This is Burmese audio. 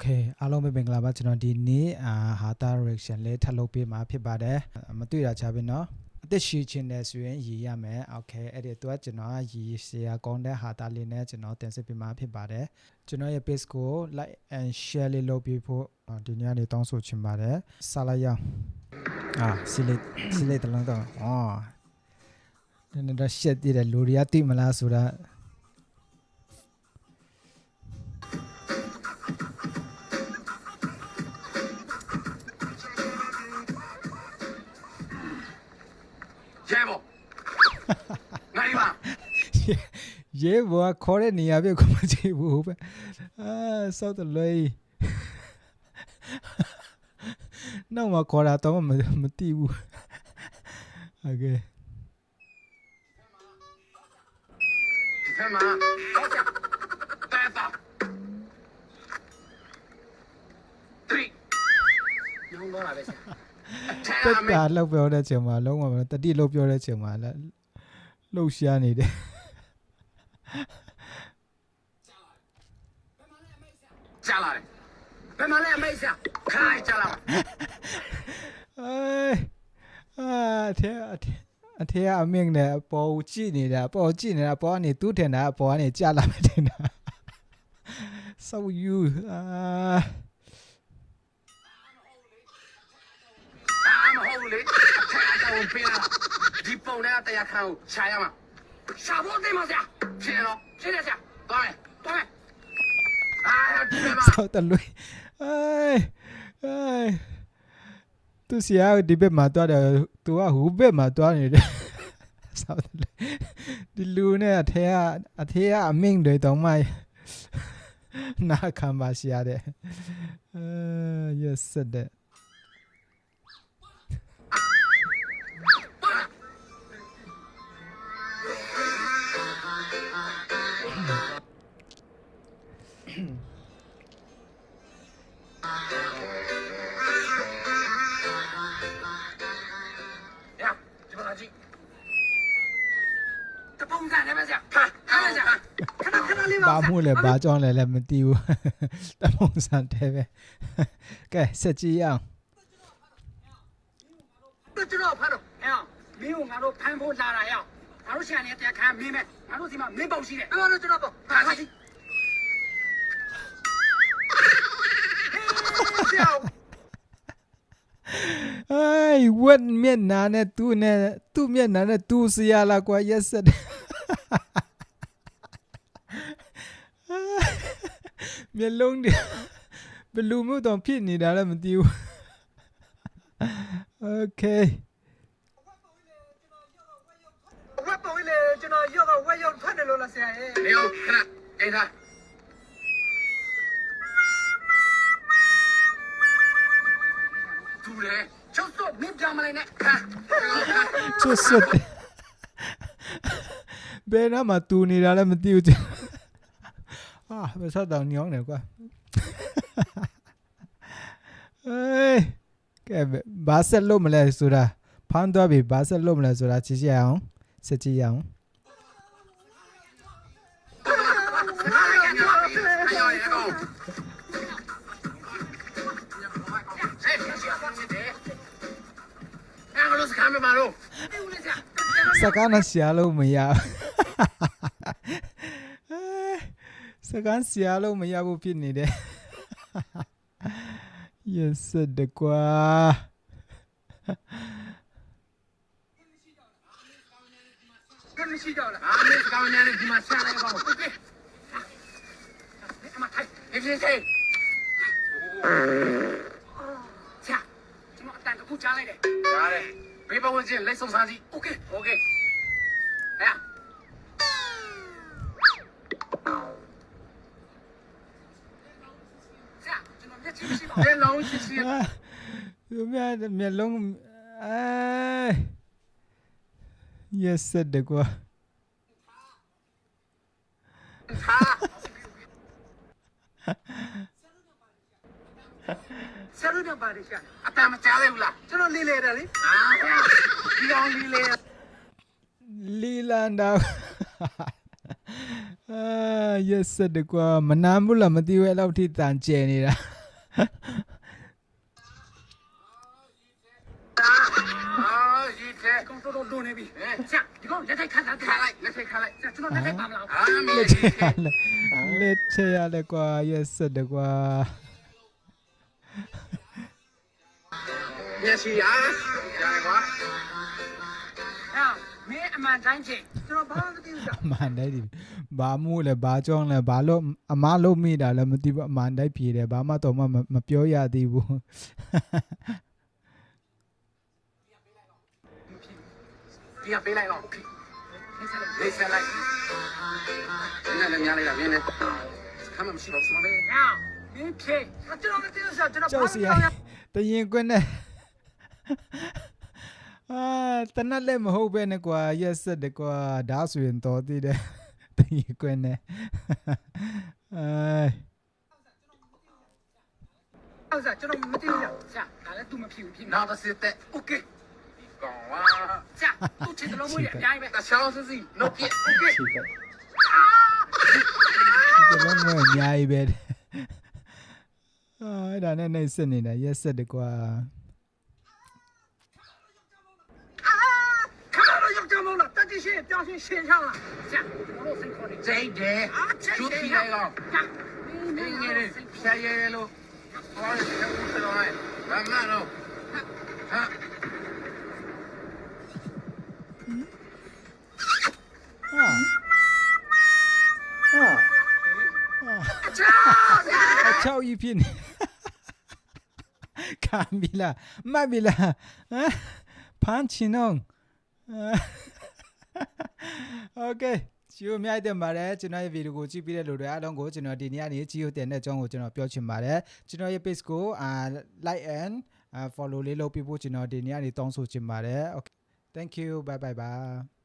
Okay အားလုံးပဲမင်္ဂလာပါကျွန်တော်ဒီနေ့ဟာတာ reaction လေးထပ်လုပ်ပေးမှာဖြစ်ပါတယ်မတွေ့တာချပဲเนาะအသက်ရှည်ခြင်းနဲ့ဆိုရင်ရည်ရမယ် Okay အဲ့ဒီတော့ကျွန်တော်ရည် share ကောင်းတဲ့ဟာတာလေးနဲ့ကျွန်တော်တင်ဆက်ပေးမှာဖြစ်ပါတယ်ကျွန်တော်ရဲ့ page ကို like and share လေးလုပ်ပေးဖို့ဒီနေ့ကနေတောင်းဆိုချင်ပါတယ်စားလိုက်ရအောင်စီလေးတလုံးတော့နည်းနည်းတော့ရှက်တည်တယ်လူတွေကတိမလားဆိုတာရဲဘော်ခေါ်တဲ့နေရာပြကိုမကြည့်ဘူးပဲစောက်တလွေးနောက်မှာခေါ်တာတော့မသိဘူးโอเคဒီဖက်မှာကောက်ကြတဲတာ3ညောင်းတော့လာပဲဆရာတက်တာလောက်ပြောတဲ့ချိန်မှာလုံးဝမတတိလောက်ပြောတဲ့ချိန်မှာလှုပ်ရှားနေတယ်ကြားလာတယ်ဘယ်မှာလဲအမိတ်ဆရာခိုင်းကြားလာအထေအမင်းနဲ့ပေါ်ကြည့်နေတာပေါ်ကနေတူးထင်တာပေါ်ကနေကြာလာမှတင်တာ so you မဟုတ်လေအထက်အတောင်ပေးလာဒီပုံနဲ့တရားခံကိုရှာရမှာရှာဖို့သိမှာဆရာရှင်းတော့ရှင်းတယ်ဆရာသွားမယ်ဒီမှာစောက်တလွေးသူစီယာဒီဘက်မှာတွားတယ်သူကဟိုဘက်မှာတွားနေတယ်စောက်တလွေးဒီလူနဲ့အထေကအမင်းတွေတောင်မှနာခံပါရှာတယ်yes တဲ့ဘာမို့လဲဘာကြောင်းလဲလည်းမသိဘူးတမုံစံတဲပဲကဲဆက်ကြည့်ရအောင်ကျွန်တော်ဖတ်တော့မင်းကိုငါတို့ဖမ်းဖို့လာတာရအောင်ငါတို့ဆရာနဲ့တရားခံမင်းမဲ့ငါတို့ဒီမှာမင်းပေါ့ရှိတယ်အဲ့တော့ကျွန်တော်ပေါ့ဟာကြည့်ဝတ်မျက်နှာနဲ့သူ့မျက်နှာနဲ့သူစရာလာကွာရက်ဆက်မျက်လုံးတွေဘလူးမျိုးတော့ဖြစ်နေတာလည်းမသိဘူး Okay ဝတ်ပေါ်လေကျွန်တော်ရော့ဝက်ရုံထွက်တယ်လို့လားဆရာရဲ့နေအောင်ခဏအိမ်သားသူလေကျောက်တော့မင်းပြောင်းမလိုက်နဲ့ချွတ်ဆွတ်ဘယ်နာမှာတူနေတာလည်းမသိဘူးဘယ်ဆက်တောင်ညောင်းနေကွာကဲဘာဆက်လို့မလဲဆိုတာဖမ်းသွားပြီဘာဆက်လို့မလဲဆိုတာကြည့်ရအောင်စစ်ကြည့်ရအောင်စကားနဲ့ရှာလို့မရစကားရှာလို့မရဘူးဖြစ်နေတယ် yes တကွာမရှိတော့လားမင်းကောင်းနေတယ်ဒီမှာရှာလိုက်ပါဦးโอเคအမထိုင်နေနေစေဆရာကျွန်တော်အတန်တခုကြားလိုက်တယ်ကြားတယ်ဘေးပဝန်းကျင်လက်ဆုံးစားစီโอเคဟဲ့ဆရာကျွန်တော်မျက်လုံးရှိရှိမျက်လုံးyes တကွာဆရာတို့ဘာလဲဆရာအတန်မကြားလိုက်ဘူးလားကျွန်တော်လေးလေတယ်လေဒီအောင်လေးလေလီလန်ဒါ ရက်ဆက်တကွာမနာဘူးလားမသိဘူးအဲ့လောက်ထိတန်ကျဲနေတာ 啊，一天，刚说到路那边，哎，下，你看人家看咱看来，那谁看来？下，知道人家干不了。啊，没 လက် 有 ချရလဲလက်ချရလဲကွာရက်ဆက်တကွာ 面试啊，下来吧。啊，没俺们站起，知道把那个地方。 အမှန်တိုင်းဒီဘာမှုလဲဘာကြောင်းလဲဘာလို့အမလို့မိတာလဲမသိဘူးအမှန်တိုင်းပြေတယ်ဘာမှတော့မပြောရသေးဘူး 别别来了，没下来。人家来来了，别来。他们去了什么呗？啊，没骗，我知道那地方，知道 ကြောက်စီရတရင်ကွနဲ့အာတနက်လည်းမဟုတ်ပဲနဲ့ကွာရက်ဆက်တကွာဒါဆိုရင်တော်သေးတယ်တရင်ကွနဲ့အဲ 是知道没地方，下，俺来都没骗骗。那都是的。 OK，讲啊，下，都吃的老母眼，加一杯。那小是谁？老别。 ချိတယ်ဒီလုံးမအများကြီးပဲအာအဲ့ဒါနဲ့နေစနေတာရက်ဆက်တကွာ 看到了要交流了，咱这些表现现象了。下，我老辛苦的。这一点，就比来了。下，那个人偏爷爷喽，我是全部知道哎，慢慢喽。啊。 အချောက်ကြီးဖြစ်နေခံပြီလားမှတ်ပြီလားဟမ်ဖမ်းချင်တော့โอเคဂျီယိုမြိုက်တယ်ပါတယ်ကျွန်တော်ရဲ့ဗီဒီယိုကိုကြည့်ပြီးတဲ့လူတွေအားလုံးကိုကျွန်တော်ဒီနေ့ကနေဂျီယိုတင်တဲ့အကြောင်းကိုကျွန်တော်ပြောချင်ပါတယ်ကျွန်တော်ရဲ့ page ကိုlike and follow လေးလုပ်ပြီးဖို့ကျွန်တော်ဒီနေ့ကနေတောင်းဆိုချင်ပါတယ် okay thank you bye bye bye